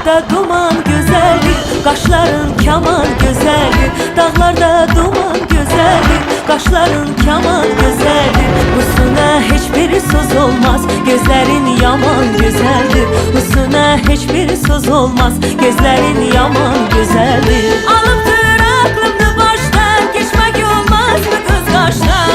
Dağlarda duman güzeldir, kaşların kaman güzeldir. Dağlarda duman güzeldir, kaşların kaman güzeldir. Üstüne hiçbir söz olmaz, gözlerin yaman güzeldir. Üstüne hiçbir söz olmaz, gözlerin yaman güzeldir. Alıptır aklımı baştan, geçmek olmaz mı kız kaşlar?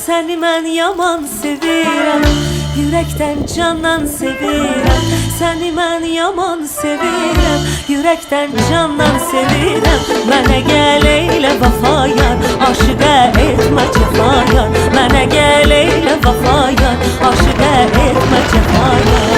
Seni mən yaman sevirəm, yürekten candan sevirəm. Seni mən yaman sevirəm, yürekten candan sevirəm. Mənə gəl eylə vəfa yar, aşıqə etmə cəfa yar. Mənə gəl eylə vəfa yar, aşıqə etmə cəfa yar.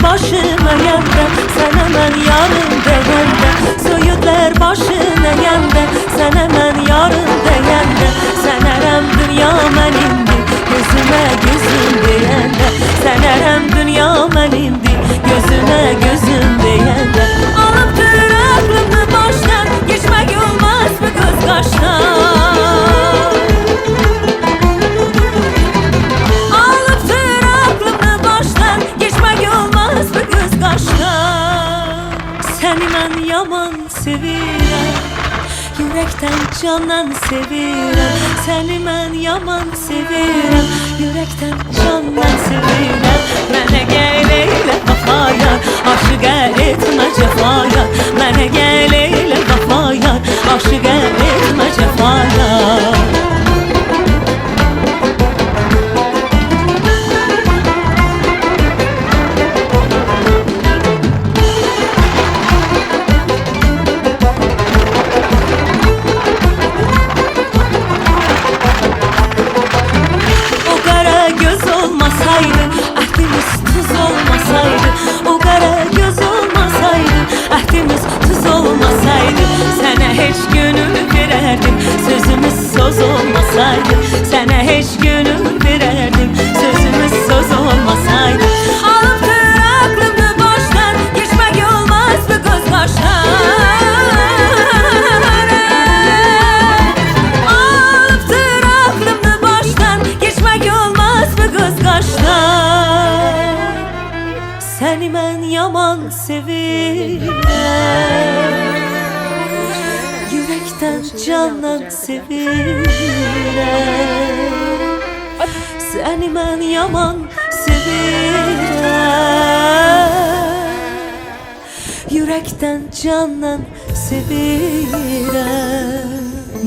Başına yanda, sana mən yarın deyəndə. Söyüdlər başına yanda, sana mən yarın deyəndə. Sənərəm dünya mənimdir, gözümə gözüm deyəndə. Sənərəm dünya mənimdir, gözümə gözüm deyəndə. Alıptır aklımı başdan, geçmek olmaz mı kız kaşdan? Seni mən yaman sevirəm, yürekten candan sevirəm. Seni mən yaman sevirəm, yürekten candan sevirəm. Mənə gəl eylə vəfa yar, aşıqə etmə cəfa yar. Mənə gəl eylə vəfa yar, aşıqə etmə cəfa yar. Ahdimiz tuz olmasaydı, o kara göz olmasaydı, ahdimiz tuz olmasaydı, sana hiç gönül vererdim, sözümüz söz olmasaydı. Sana hiç gönül vererdim, sözümüz söz olmasaydı. Alıptır aklımı baştan, geçmek olmaz mı göz kaşlar? Alıptır aklımı baştan, geçmek olmaz mı göz kaşlar? Seni mən yaman sevirəm, yürekten candan sevirəm. Seni mən yaman sevirəm, yürekten candan sevirəm.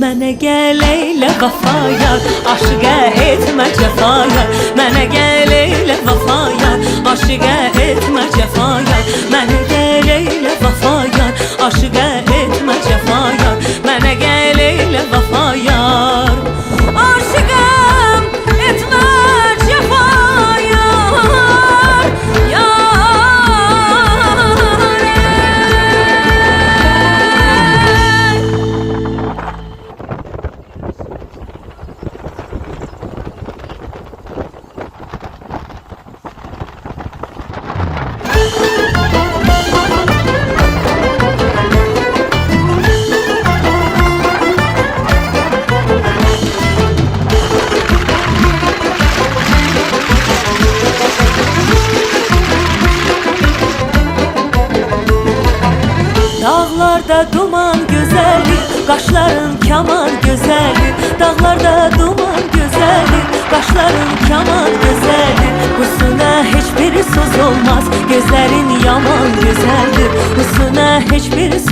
Mənə gəl eylə vəfa yar, aşıqə etmə cəfa yar. Mənə gəl eylə vəfa yar, aşıqə etmə cəfa yar. Mənə gəl eylə vəfa yar, aşıqə etmə cəfa yar. Mənə gəl eylə vəfa yar, aşıqəm etmə cəfa yar. Dağlarda duman güzeldir, kaşların kaman güzeldir. Dağlarda duman güzeldir, kaşların kaman güzeldir. Üstüne hiçbir söz olmaz, gözlerin yaman güzeldir. Üstüne hiçbir söz